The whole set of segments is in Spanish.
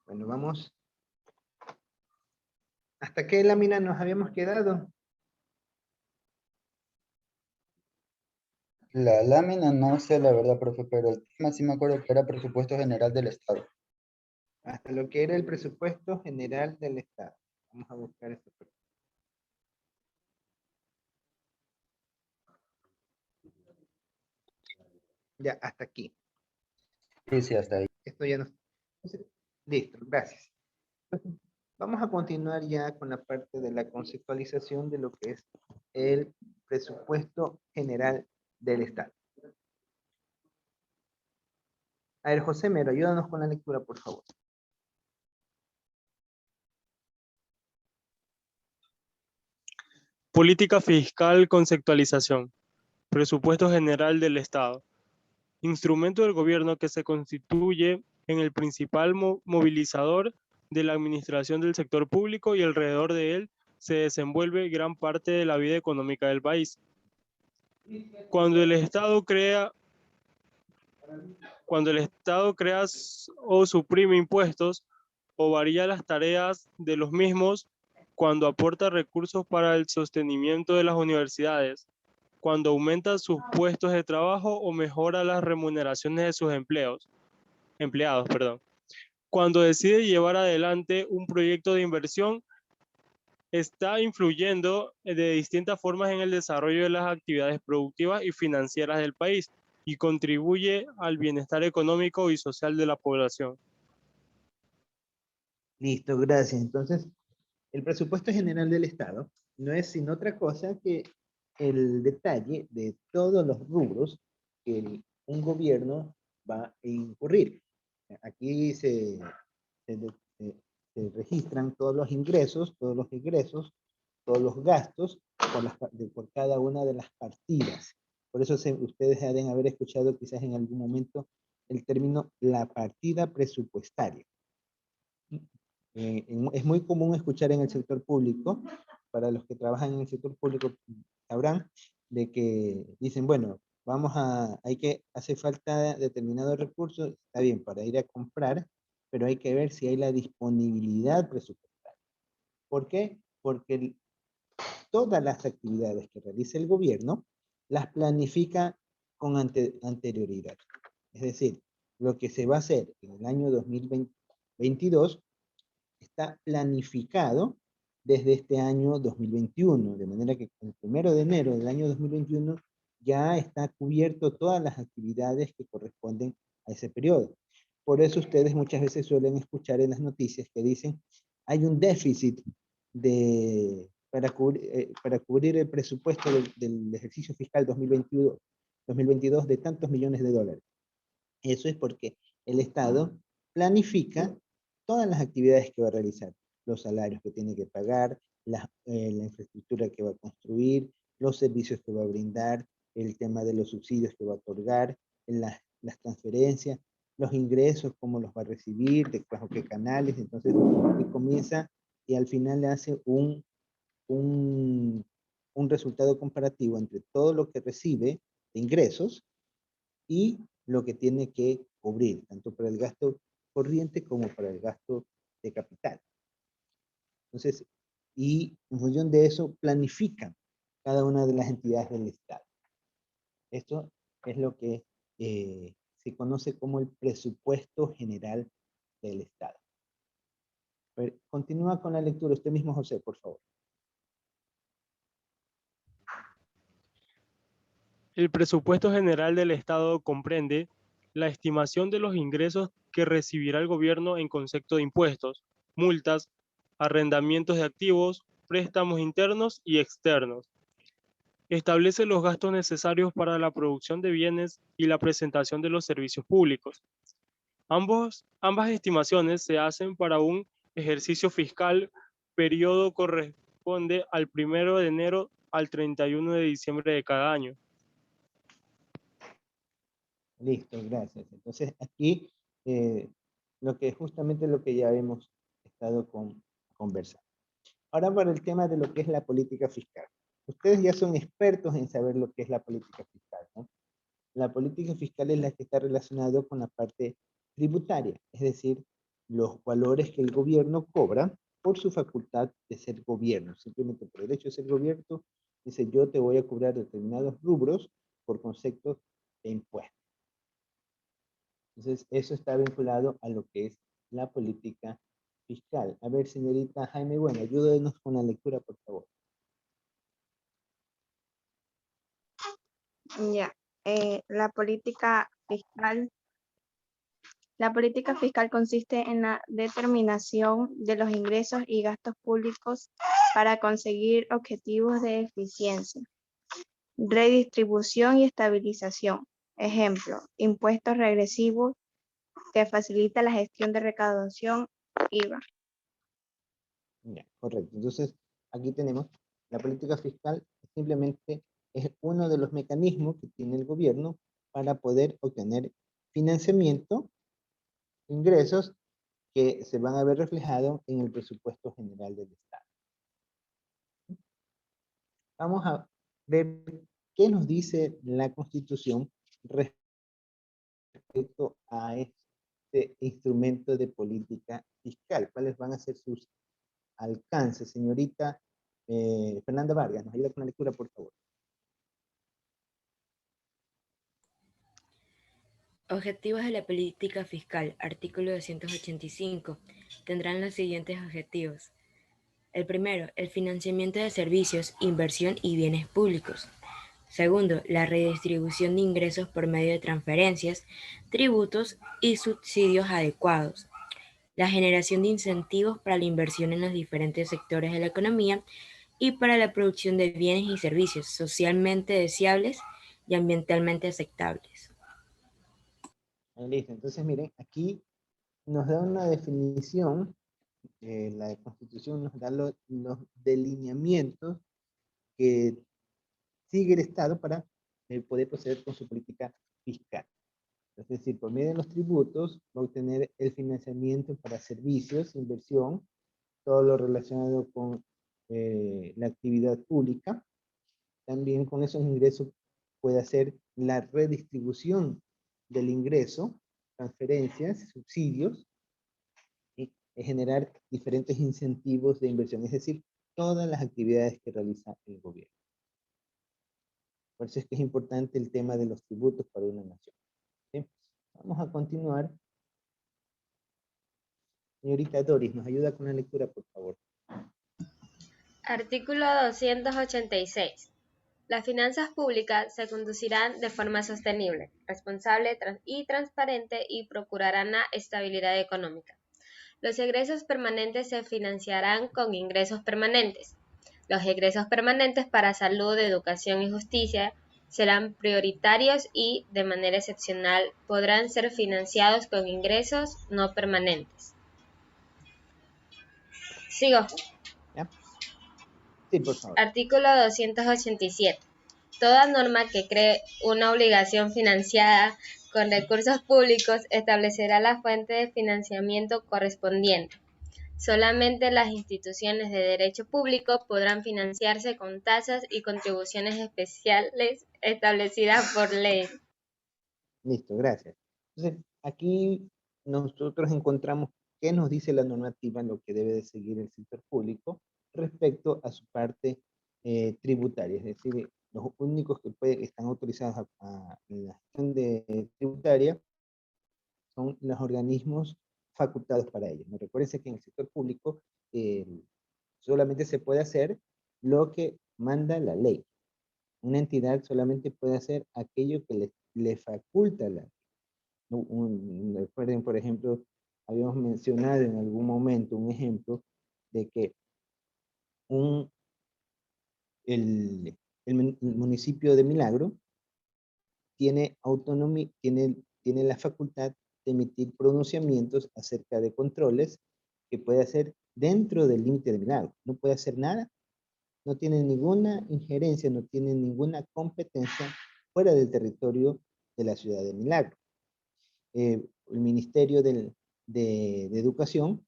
Bueno, vamos. ¿Hasta qué lámina nos habíamos quedado? La lámina no sé la verdad, profe, pero el tema sí me acuerdo que era presupuesto general del Estado. Hasta lo que era el presupuesto general del Estado. Vamos a buscar esto. Ya, hasta aquí. Sí, sí, hasta ahí. Esto ya no. Listo, gracias. Vamos a continuar ya con la parte de la conceptualización de lo que es el presupuesto general del Estado. A ver, José Mero, ayúdanos con la lectura, por favor. Política fiscal, conceptualización. Presupuesto general del Estado. Instrumento del gobierno que se constituye en el principal movilizador de la administración del sector público y alrededor de él se desenvuelve gran parte de la vida económica del país. Cuando el Estado crea o suprime impuestos o varía las tareas de los mismos, cuando aporta recursos para el sostenimiento de las universidades, cuando aumenta sus puestos de trabajo o mejora las remuneraciones de sus empleados, cuando decide llevar adelante un proyecto de inversión, está influyendo de distintas formas en el desarrollo de las actividades productivas y financieras del país y contribuye al bienestar económico y social de la población. Listo, gracias. Entonces, el presupuesto general del Estado no es sino otra cosa que el detalle de todos los rubros que un gobierno va a incurrir. Aquí se registran todos los ingresos, todos los egresos, todos los gastos por cada una de las partidas. Por eso ustedes deben haber escuchado quizás en algún momento el término la partida presupuestaria. Es muy común escuchar en el sector público, para los que trabajan en el sector público sabrán, de que dicen, bueno, hace falta determinados recursos, está bien, para ir a comprar, pero hay que ver si hay la disponibilidad presupuestaria. ¿Por qué? Porque todas las actividades que realiza el gobierno las planifica con anterioridad. Es decir, lo que se va a hacer en el año 2022 está planificado desde este año 2021, de manera que el 1 de enero del año 2021 ya está cubierto todas las actividades que corresponden a ese periodo. Por eso ustedes muchas veces suelen escuchar en las noticias que dicen hay un déficit para cubrir el presupuesto del ejercicio fiscal 2022 de tantos millones de dólares. Eso es porque el Estado planifica todas las actividades que va a realizar, los salarios que tiene que pagar, la infraestructura que va a construir, los servicios que va a brindar, el tema de los subsidios que va a otorgar, las transferencias, los ingresos, cómo los va a recibir, bajo qué canales. Entonces, y comienza y al final le hace un resultado comparativo entre todo lo que recibe de ingresos y lo que tiene que cubrir, tanto para el gasto corriente como para el gasto de capital. Entonces, y en función de eso, planifican cada una de las entidades del Estado. Esto es lo que se conoce como el presupuesto general del Estado. Continúa con la lectura usted mismo, José, por favor. El presupuesto general del Estado comprende la estimación de los ingresos que recibirá el gobierno en concepto de impuestos, multas, arrendamientos de activos, préstamos internos y externos. Establece los gastos necesarios para la producción de bienes y la presentación de los servicios públicos. Ambas estimaciones se hacen para un ejercicio fiscal, periodo corresponde al 1 de enero al 31 de diciembre de cada año. Listo, gracias. Entonces aquí justamente lo que ya hemos estado conversando. Ahora para el tema de lo que es la política fiscal. Ustedes ya son expertos en saber lo que es la política fiscal, ¿no? La política fiscal es la que está relacionada con la parte tributaria, es decir, los valores que el gobierno cobra por su facultad de ser gobierno. Simplemente por el hecho de ser gobierno, dice yo te voy a cobrar determinados rubros por conceptos de impuestos. Entonces, eso está vinculado a lo que es la política fiscal. A ver, señorita Jaime, bueno, ayúdenos con la lectura, por favor. Ya, la política fiscal. La política fiscal consiste en la determinación de los ingresos y gastos públicos para conseguir objetivos de eficiencia, redistribución y estabilización. Ejemplo, impuestos regresivos que facilita la gestión de recaudación, IVA. Ya, correcto. Entonces, aquí tenemos la política fiscal, simplemente es uno de los mecanismos que tiene el gobierno para poder obtener financiamiento, ingresos que se van a ver reflejados en el presupuesto general del Estado. Vamos a ver qué nos dice la Constitución respecto a este instrumento de política fiscal. ¿Cuáles van a ser sus alcances? Señorita Fernanda Vargas, nos ayuda con la lectura, por favor. Objetivos de la política fiscal, artículo 285, tendrán los siguientes objetivos. El primero, el financiamiento de servicios, inversión y bienes públicos. Segundo, la redistribución de ingresos por medio de transferencias, tributos y subsidios adecuados. La generación de incentivos para la inversión en los diferentes sectores de la economía y para la producción de bienes y servicios socialmente deseables y ambientalmente aceptables. Listo, entonces miren, aquí nos da una definición, la Constitución nos da los delineamientos que sigue el Estado para poder proceder con su política fiscal. Es decir, por medio de los tributos va a obtener el financiamiento para servicios, inversión, todo lo relacionado con la actividad pública. También con esos ingresos puede hacer la redistribución del ingreso, transferencias, subsidios, y generar diferentes incentivos de inversión, es decir, todas las actividades que realiza el gobierno. Por eso es que es importante el tema de los tributos para una nación. ¿Sí? Vamos a continuar. Señorita Doris, ¿nos ayuda con la lectura, por favor? Artículo 286. Las finanzas públicas se conducirán de forma sostenible, responsable y transparente y procurarán la estabilidad económica. Los egresos permanentes se financiarán con ingresos permanentes. Los egresos permanentes para salud, educación y justicia serán prioritarios y, de manera excepcional, podrán ser financiados con ingresos no permanentes. Sigo. ¿Ya? Sí, por favor. Artículo 287. Toda norma que cree una obligación financiada con recursos públicos establecerá la fuente de financiamiento correspondiente. Solamente las instituciones de derecho público podrán financiarse con tasas y contribuciones especiales establecidas por ley. Listo, gracias. Entonces, aquí nosotros encontramos qué nos dice la normativa en lo que debe de seguir el sector público respecto a su parte tributaria. Es decir, los únicos que están autorizados a la gestión tributaria son los organismos facultados para ello. Me recuerden que en el sector público solamente se puede hacer lo que manda la ley. Una entidad solamente puede hacer aquello que le faculta la ley. Recuerden, por ejemplo, habíamos mencionado en algún momento un ejemplo de que el municipio de Milagro tiene autonomía, tiene la facultad de emitir pronunciamientos acerca de controles que puede hacer dentro del límite de Milagro. No puede hacer nada, no tiene ninguna injerencia, no tiene ninguna competencia fuera del territorio de la ciudad de Milagro. El Ministerio de Educación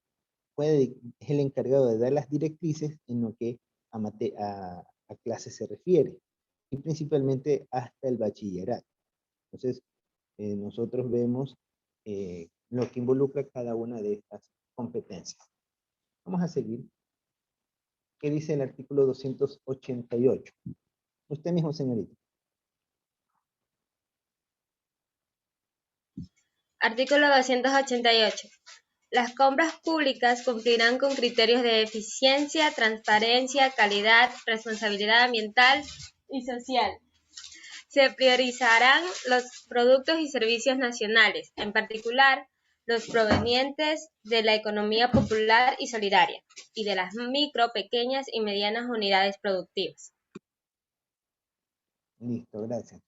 es el encargado de dar las directrices en lo que a clases se refiere, y principalmente hasta el bachillerato. Entonces, nosotros vemos lo que involucra cada una de estas competencias. Vamos a seguir. ¿Qué dice el artículo 288? Usted mismo, señorita. Artículo 288. Las compras públicas cumplirán con criterios de eficiencia, transparencia, calidad, responsabilidad ambiental y social. Se priorizarán los productos y servicios nacionales, en particular los provenientes de la economía popular y solidaria, y de las micro, pequeñas y medianas unidades productivas. Listo, gracias.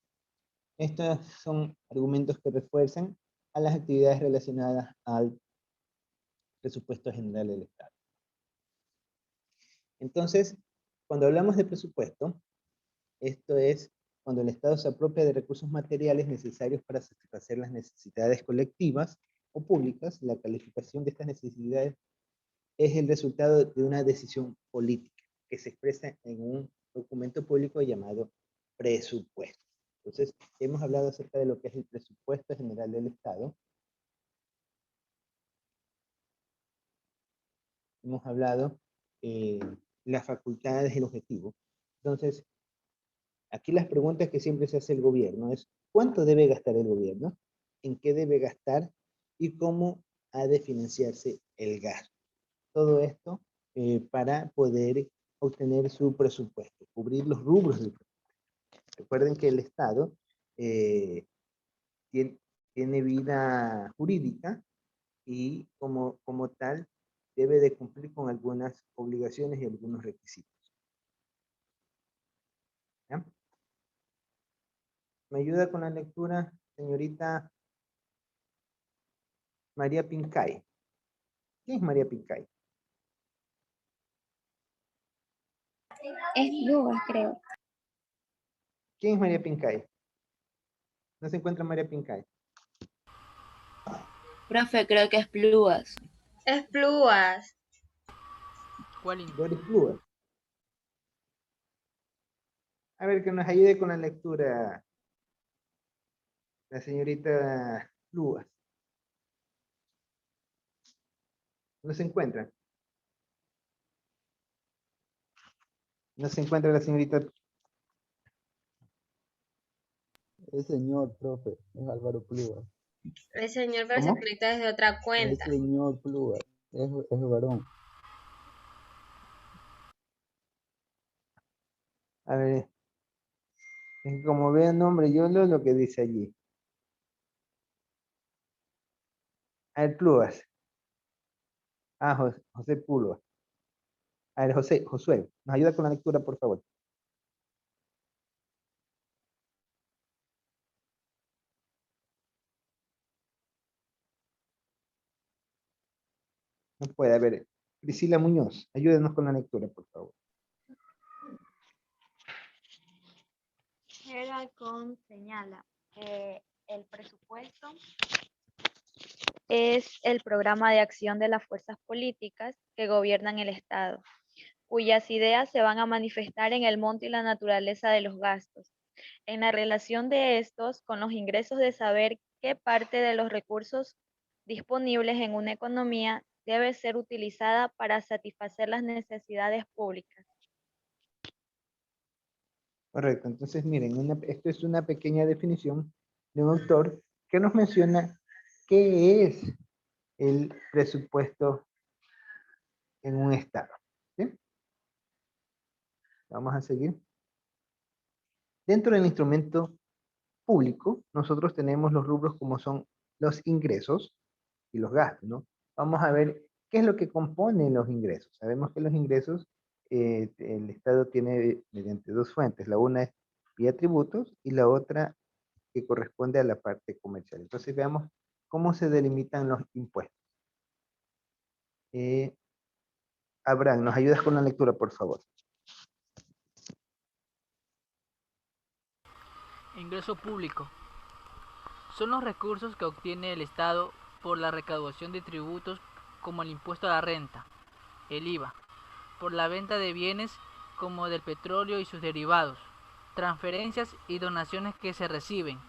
Estos son argumentos que refuerzan a las actividades relacionadas al presupuesto general del Estado. Entonces, cuando hablamos de presupuesto, esto es cuando el Estado se apropia de recursos materiales necesarios para satisfacer las necesidades colectivas o públicas. La calificación de estas necesidades es el resultado de una decisión política que se expresa en un documento público llamado presupuesto. Entonces, hemos hablado acerca de lo que es el presupuesto general del Estado. Hemos hablado las facultades y el objetivo. Entonces, aquí las preguntas que siempre se hace el gobierno es, ¿cuánto debe gastar el gobierno? ¿En qué debe gastar? ¿Y cómo ha de financiarse el gasto? Todo esto para poder obtener su presupuesto, cubrir los rubros del presupuesto. Recuerden que el Estado tiene vida jurídica y como tal debe de cumplir con algunas obligaciones y algunos requisitos. ¿Ya? ¿Me ayuda con la lectura, señorita María Pincay? ¿Quién es María Pincay? Es Luvas, creo. ¿Quién es María Pincay? ¿No se encuentra María Pincay? Profe, creo que es Plúas. Es Plúas. Doris Plúas. A ver, que nos ayude con la lectura la señorita Plúas. ¿No se encuentra? ¿No se encuentra la señorita? El señor, profe, es Álvaro Plúa. El señor, pero se ¿Cómo? conecta desde otra El cuenta. señor Plúa, es varón. A ver, es que como veo el nombre, yo leo lo que dice allí. A ver, Plúas. Ah, José Plúas. A ver, Josué, ¿nos ayuda con la lectura, por favor? No puede, a ver. Priscila Muñoz, ayúdenos con la lectura, por favor. Heralcón señala que el presupuesto es el programa de acción de las fuerzas políticas que gobiernan el Estado, cuyas ideas se van a manifestar en el monto y la naturaleza de los gastos, en la relación de estos con los ingresos, de saber qué parte de los recursos disponibles en una economía debe ser utilizada para satisfacer las necesidades públicas. Correcto, entonces miren, esto es una pequeña definición de un autor que nos menciona qué es el presupuesto en un Estado. ¿Sí? Vamos a seguir. Dentro del instrumento público, nosotros tenemos los rubros como son los ingresos y los gastos, ¿no? Vamos a ver qué es lo que compone los ingresos. Sabemos que los ingresos el Estado tiene mediante dos fuentes. La una es vía tributos y la otra que corresponde a la parte comercial. Entonces veamos cómo se delimitan los impuestos. Abraham, ¿nos ayudas con la lectura, por favor? Ingreso público. Son los recursos que obtiene el Estado por la recaudación de tributos como el impuesto a la renta, el IVA, por la venta de bienes como del petróleo y sus derivados, transferencias y donaciones que se reciben,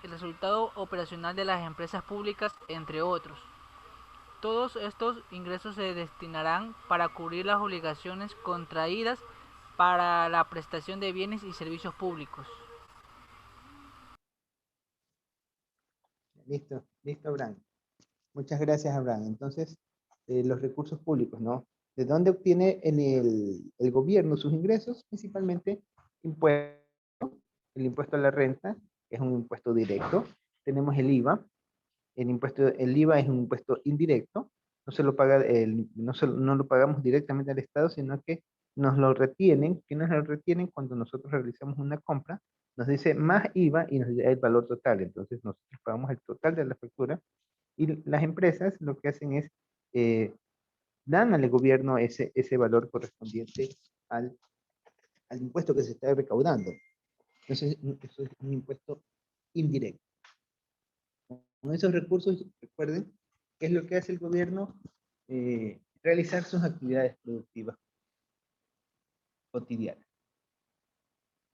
el resultado operacional de las empresas públicas, entre otros. Todos estos ingresos se destinarán para cubrir las obligaciones contraídas para la prestación de bienes y servicios públicos. Listo, listo, Abraham. Muchas gracias, Abraham. Entonces, los recursos públicos, ¿no? ¿De dónde obtiene el gobierno sus ingresos? Principalmente impuestos. El impuesto a la renta es un impuesto directo. Tenemos el IVA. El IVA es un impuesto indirecto. No se lo paga no lo pagamos directamente al Estado, sino que nos lo retienen. ¿Qué nos lo retienen? Cuando nosotros realizamos una compra, nos dice más IVA y nos dice el valor total. Entonces nosotros pagamos el total de la factura y las empresas lo que hacen es dan al gobierno ese valor correspondiente al impuesto que se está recaudando. Entonces, eso es un impuesto indirecto. Con esos recursos, recuerden, ¿qué es lo que hace el gobierno? Realizar sus actividades productivas cotidianas.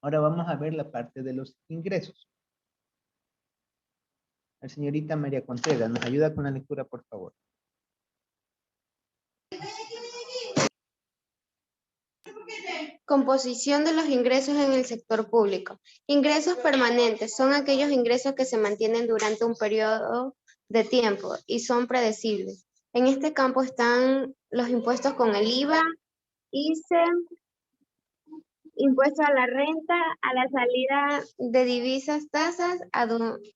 Ahora vamos a ver la parte de los ingresos. La señorita María Contreras, ¿nos ayuda con la lectura, por favor? Composición de los ingresos en el sector público. Ingresos permanentes son aquellos ingresos que se mantienen durante un periodo de tiempo y son predecibles. En este campo están los impuestos con el IVA, ICE, impuesto a la renta, a la salida de divisas, tasas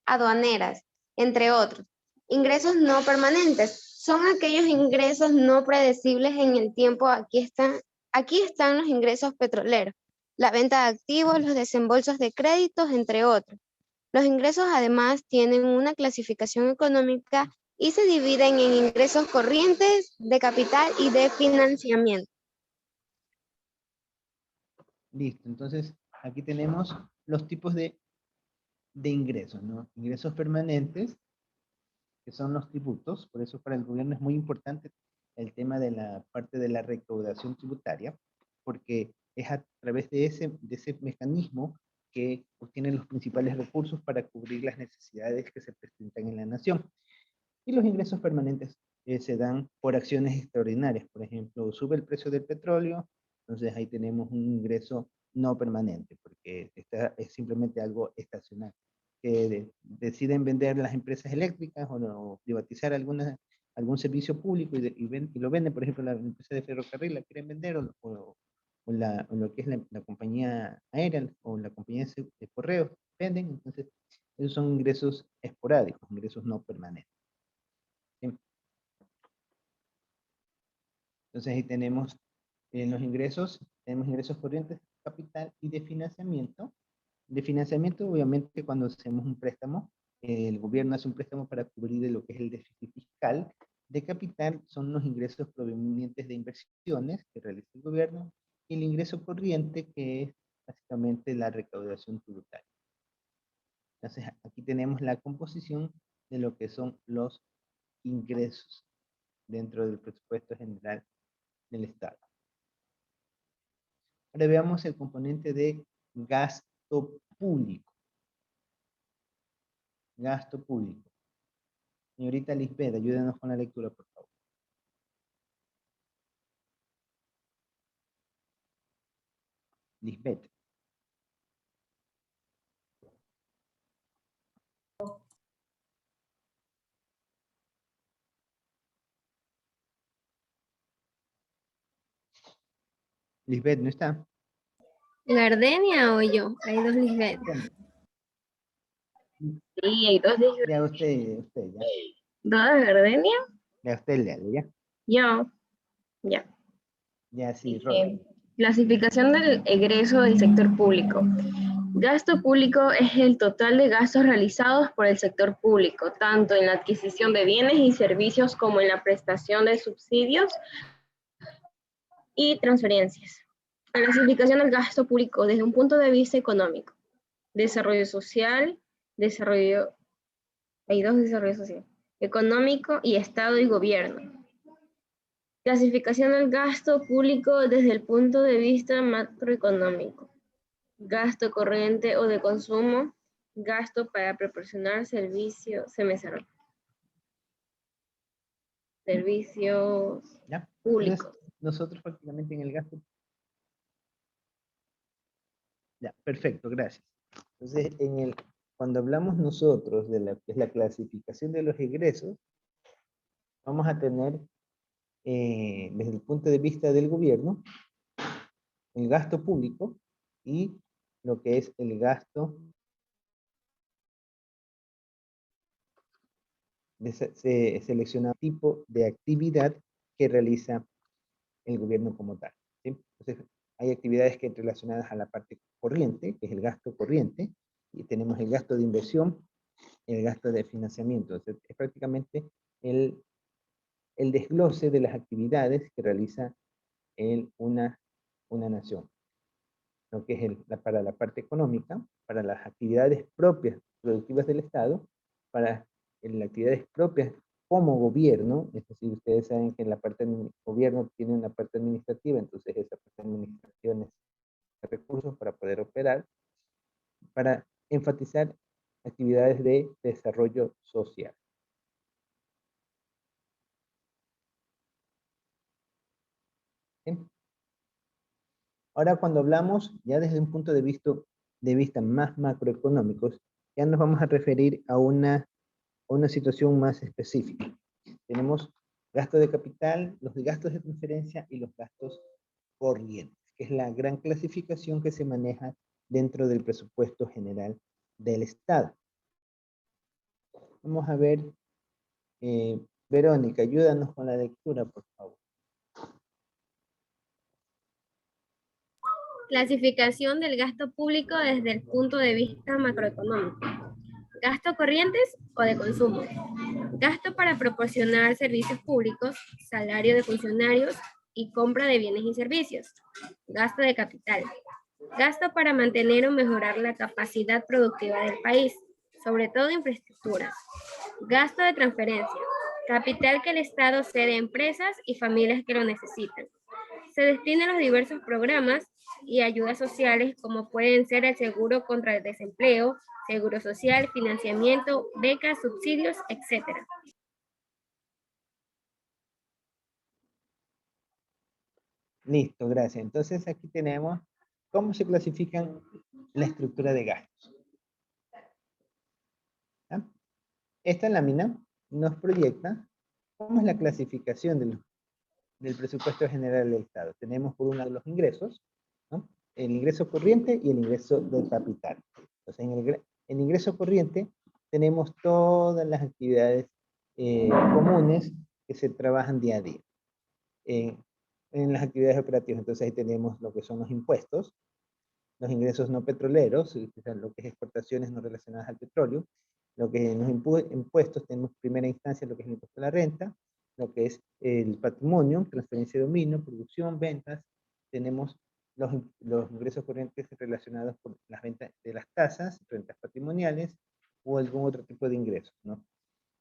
aduaneras, entre otros. Ingresos no permanentes son aquellos ingresos no predecibles en el tiempo. Aquí están los ingresos petroleros, la venta de activos, los desembolsos de créditos, entre otros. Los ingresos además tienen una clasificación económica y se dividen en ingresos corrientes, de capital y de financiamiento. Listo, entonces aquí tenemos los tipos de ingresos, ¿no? Ingresos permanentes, que son los tributos, por eso para el gobierno es muy importante el tema de la parte de la recaudación tributaria, porque es a través de ese mecanismo que obtienen los principales recursos para cubrir las necesidades que se presentan en la nación. Y los ingresos permanentes se dan por acciones extraordinarias. Por ejemplo, sube el precio del petróleo, entonces ahí tenemos un ingreso no permanente, porque es simplemente algo estacional. Deciden vender las empresas eléctricas o privatizar algún servicio público y lo venden, por ejemplo, la empresa de ferrocarril la quieren vender o lo que es la compañía aérea o la compañía de correos, venden, entonces esos son ingresos esporádicos, ingresos no permanentes. ¿Sí? Entonces ahí tenemos los ingresos, tenemos ingresos corrientes, capital y de financiamiento. De financiamiento, obviamente, cuando hacemos un préstamo, el gobierno hace un préstamo para cubrir lo que es el déficit fiscal. De capital son los ingresos provenientes de inversiones que realiza el gobierno y el ingreso corriente, que es básicamente la recaudación tributaria. Entonces, aquí tenemos la composición de lo que son los ingresos dentro del presupuesto general del Estado. Ahora veamos el componente de gasto público. Gasto público. Señorita Lisbeth, ayúdenos con la lectura, por favor. Lisbeth. Lisbeth, ¿no está? ¿Gardenia o yo? Hay dos Lisbeth. Sí, hay dos Lisbeth. Ya usted ya. ¿Dos Gardenia? Ya usted léale, ya. Yo. Ya. Ya, sí, Robert. Clasificación del egreso del sector público. Gasto público es el total de gastos realizados por el sector público, tanto en la adquisición de bienes y servicios como en la prestación de subsidios y transferencias. La clasificación del gasto público desde un punto de vista económico. Desarrollo social, hay dos desarrollos sociales, económico y Estado y gobierno. Clasificación del gasto público desde el punto de vista macroeconómico. Gasto corriente o de consumo, gasto para proporcionar servicio, se me cerró. servicios ¿Ya? públicos. Entonces, nosotros prácticamente en el gasto. Ya, perfecto, gracias. Entonces, cuando hablamos nosotros de la, que es la clasificación de los egresos, vamos a tener, desde el punto de vista del gobierno, el gasto público y lo que es el gasto de seleccionar tipo de actividad que realiza el gobierno como tal, ¿sí? Entonces, hay actividades que relacionadas a la parte corriente, que es el gasto corriente, y tenemos el gasto de inversión, el gasto de financiamiento. Entonces, es prácticamente el desglose de las actividades que realiza una nación. Lo que es para la parte económica, para las actividades propias productivas del Estado, para las actividades propias como gobierno, es decir, ustedes saben que en la parte del gobierno tiene una parte administrativa, entonces esa parte administrativa necesita recursos para poder operar, para enfatizar actividades de desarrollo social. ¿Sí? Ahora, cuando hablamos ya desde un punto de vista más macroeconómicos, ya nos vamos a referir a una situación más específica. Tenemos gasto de capital, los gastos de transferencia y los gastos corrientes, que es la gran clasificación que se maneja dentro del presupuesto general del Estado. Vamos a ver, Verónica, ayúdanos con la lectura, por favor. Clasificación del gasto público desde el punto de vista macroeconómico. Gasto corrientes o de consumo. Gasto para proporcionar servicios públicos, salario de funcionarios y compra de bienes y servicios. Gasto de capital. Gasto para mantener o mejorar la capacidad productiva del país, sobre todo infraestructuras. Gasto de transferencia. Capital que el Estado cede a empresas y familias que lo necesitan. Se destina a los diversos programas y ayudas sociales como pueden ser el seguro contra el desempleo, seguro social, financiamiento, becas, subsidios, etc. Listo, gracias. Entonces aquí tenemos cómo se clasifican la estructura de gastos. ¿Ya? Esta lámina nos proyecta cómo es la clasificación del presupuesto general del Estado. Tenemos por un lado los ingresos, ¿no? El ingreso corriente y el ingreso de capital. Entonces, en el ingreso corriente tenemos todas las actividades comunes que se trabajan día a día. En las actividades operativas, entonces ahí tenemos lo que son los impuestos, los ingresos no petroleros, lo que es exportaciones no relacionadas al petróleo, lo que en los impuestos tenemos primera instancia lo que es el impuesto a la renta, lo que es el patrimonio, transferencia de dominio, producción, ventas, tenemos los ingresos corrientes relacionados con las ventas de las tasas, rentas patrimoniales o algún otro tipo de ingresos, ¿no?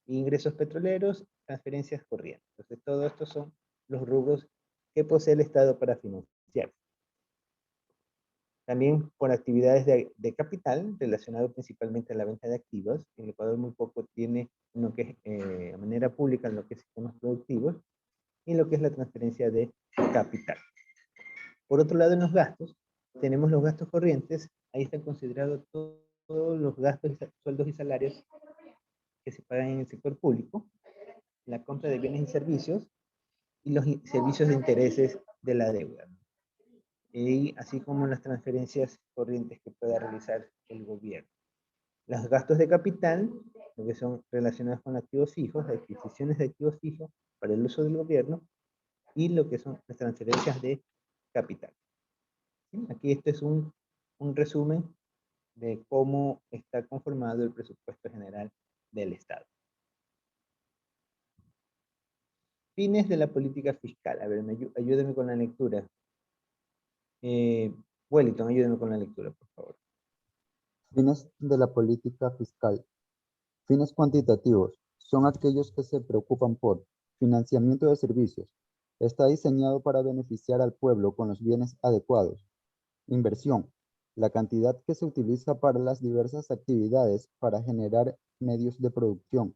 Ingresos petroleros, transferencias corrientes. Entonces, todo esto son los rubros que posee el Estado para financiar. También por actividades de capital, relacionado principalmente a la venta de activos. En el Ecuador muy poco tiene lo que es, de manera pública, lo que es sistemas productivos, y lo que es la transferencia de capital. Por otro lado, en los gastos, tenemos los gastos corrientes. Ahí están considerados todos los gastos, sueldos y salarios que se pagan en el sector público, la compra de bienes y servicios, y los servicios de intereses de la deuda. Y así como las transferencias corrientes que pueda realizar el gobierno. Los gastos de capital, lo que son relacionados con activos fijos, adquisiciones de activos fijos para el uso del gobierno, y lo que son las transferencias de capital. ¿Sí? Aquí este es un resumen de cómo está conformado el presupuesto general del Estado. Fines de la política fiscal. A ver, ayúdenme con la lectura. Wellington, ayúdenme con la lectura, por favor. Fines de la política fiscal. Fines cuantitativos son aquellos que se preocupan por financiamiento de servicios. Está diseñado para beneficiar al pueblo con los bienes adecuados. Inversión. La cantidad que se utiliza para las diversas actividades para generar medios de producción.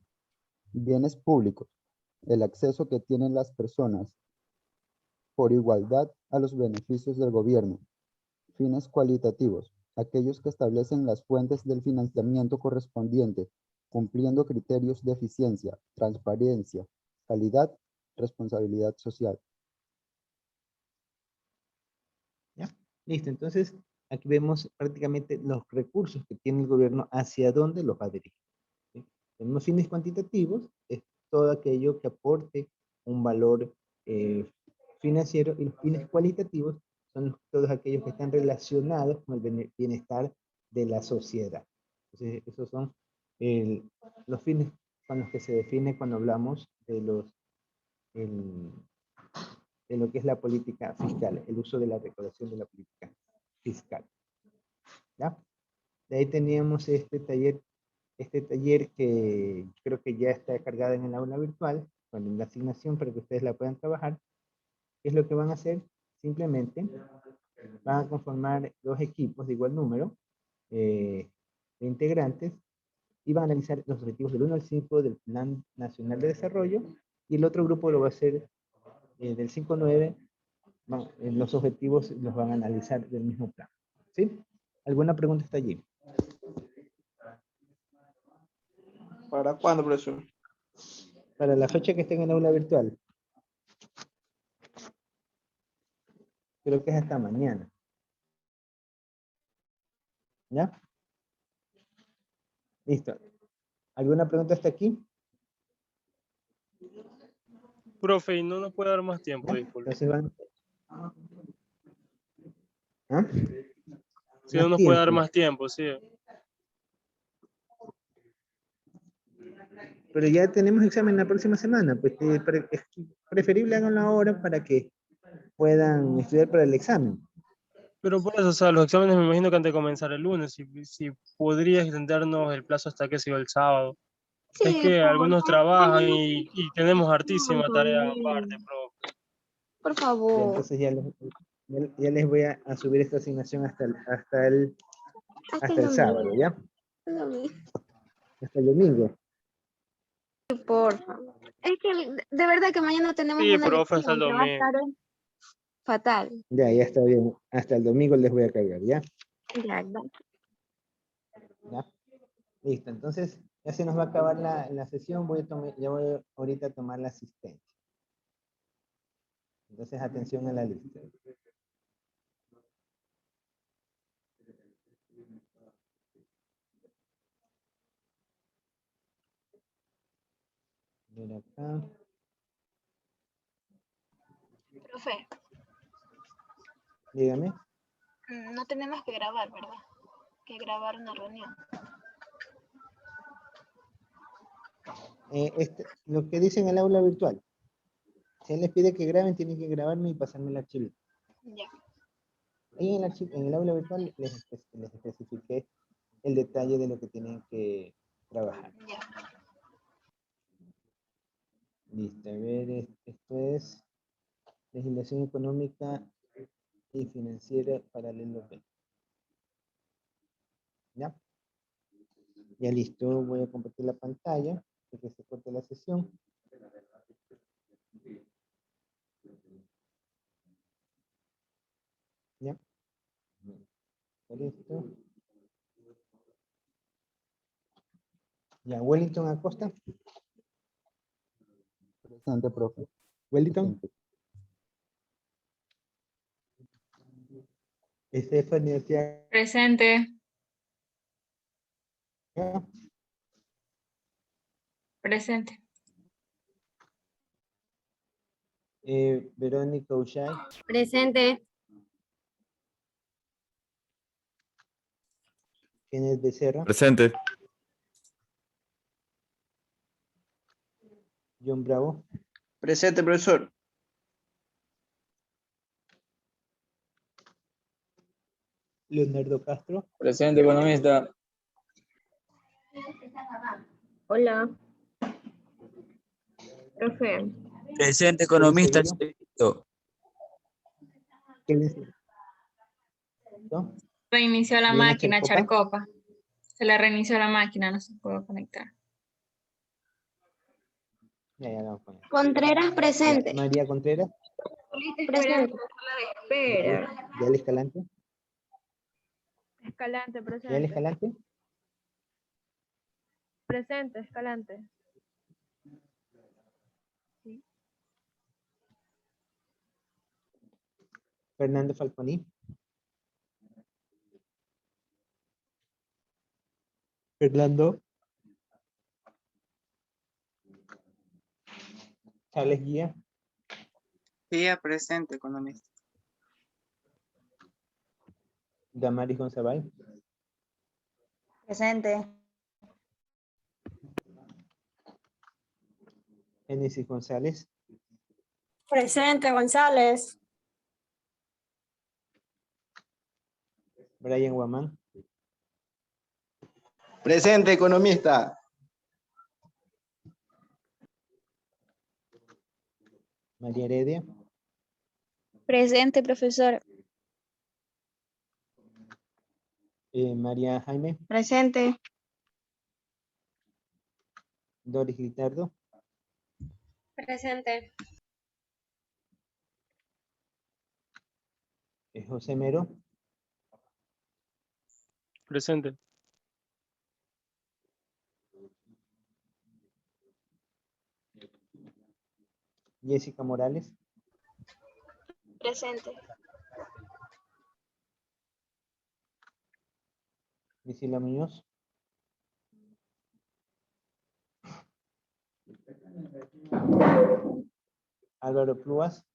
Bienes públicos. el acceso que tienen las personas por igualdad a los beneficios del gobierno. Fines cualitativos, aquellos que establecen las fuentes del financiamiento correspondiente, cumpliendo criterios de eficiencia, transparencia, calidad, responsabilidad social. ¿Ya? Listo, entonces aquí vemos prácticamente los recursos que tiene el gobierno, hacia dónde los va a dirigir. ¿Sí? Tenemos fines cuantitativos, es todo aquello que aporte un valor financiero, y los fines cualitativos son todos aquellos que están relacionados con el bienestar de la sociedad. Entonces, esos son los fines con los que se define cuando hablamos de lo que es la política fiscal, el uso de la recaudación de la política fiscal. ¿Ya? De ahí teníamos este taller que creo que ya está cargado en el aula virtual, con la asignación para que ustedes la puedan trabajar. ¿Qué es lo que van a hacer? Simplemente van a conformar 2 equipos de igual número de integrantes y van a analizar los objetivos del 1 al 5 del Plan Nacional de Desarrollo, y el otro grupo lo va a hacer del 5 al 9, los objetivos los van a analizar del mismo plan. ¿Sí? ¿Alguna pregunta hasta allí? ¿Para cuándo, profesor? Para la fecha que esté en el aula virtual. Creo que es hasta mañana. ¿Ya? Listo. ¿Alguna pregunta hasta aquí? Profe, y no nos puede dar más tiempo, disculpe. Entonces van. ¿Ah? Si no nos puede dar más tiempo, sí. Pero ya tenemos examen la próxima semana, pues es preferible háganlo ahora para que puedan estudiar para el examen. Pero por eso, o sea, los exámenes me imagino que han de comenzar el lunes, si podría extendernos el plazo hasta que sea el sábado. Sí, Es que algunos trabajan y tenemos hartísima tarea bien. aparte, profe. Por Ya, favor. entonces ya les voy a subir esta asignación hasta el sábado, ¿ya? Hasta el domingo. Por favor. Es que de verdad que mañana tenemos Sí, una profe, hasta el lección que va a domingo. estar fatal. Ya está bien. Hasta el domingo les voy a cargar, ¿ya? Ya. ¿Ya? Listo, entonces ya se nos va a acabar la sesión, ya voy ahorita a tomar la asistencia. Entonces, atención a la lista. Ver acá. Profe, Dígame. no tenemos que grabar, ¿verdad? Que grabar una reunión. Lo que dice en el aula virtual. Si él les pide que graben, tienen que grabarme y pasarme el archivo. Ya. Ahí en el aula virtual les especifiqué el detalle de lo que tienen que trabajar. Ya. Listo, a ver, esto es legislación económica y financiera paralelo B. ¿Ya? Ya listo, voy a compartir la pantalla, para que se corte la sesión. ¿Ya? Listo. Ya, Wellington Acosta. Presente, profe. Wellington. Stephanie Ortega. Presente. Presente. Verónica Ushai. Presente. Kenneth Becerra. Presente. John Bravo. Presente, profesor. Leonardo Castro. Presente, economista. Hola. Profe. Presente, economista. Reinició la Elena máquina, Charcopa. Charcopa. Se le reinició la máquina, no se pudo conectar. Ya la vamos a poner. Contreras presente. María Contreras. Presente. Yael Escalante. Escalante, Yael presente. Escalante. Presente, Escalante. Fernando Falconi. Fernando. Charles Guía. Guía presente, economista. Damaris González. Presente. Génesis González. Presente, González. Brian Guamán. Presente, economista. María Heredia. Presente, profesor. María Jaime. Presente. Doris Guitardo. Presente. José Mero. Presente. Jessica Morales. Presente. Priscila Muñoz. Álvaro Pluas.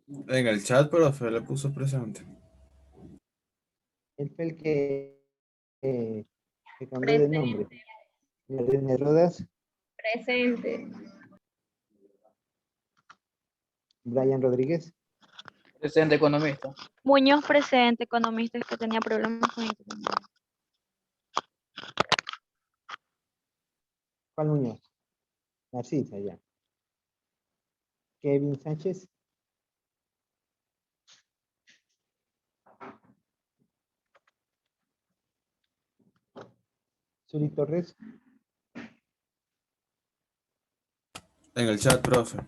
En el chat, profe, le puso presente. Él fue el que cambió de nombre. René Rodas. Presente. Brian Rodríguez. Presente, economista. Muñoz presente, economista, es que tenía problemas con internet. ¿Cuál Muñoz? Narcisa, ya. Kevin Sánchez. Suri Torres. En el chat, profe.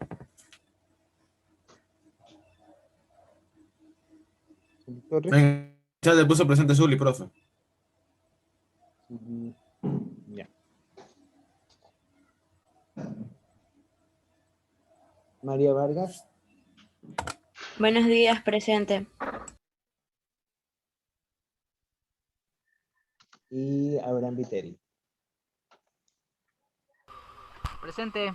Suri Torres. En el chat le puso presente Zuli, profe. Ya. María Vargas. Buenos días, presente. Y Abraham Viteri. Presente.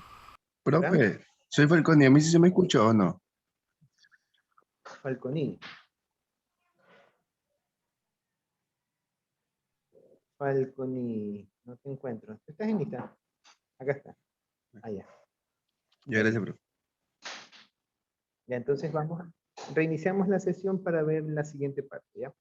Profe, soy Falconi, ¿a mí sí se me escuchó o no? Falconi. Falconi. No te encuentro. ¿Estás en lista? Acá está. Allá. Ya, gracias, profe. Ya, entonces reiniciamos la sesión para ver la siguiente parte, ¿ya?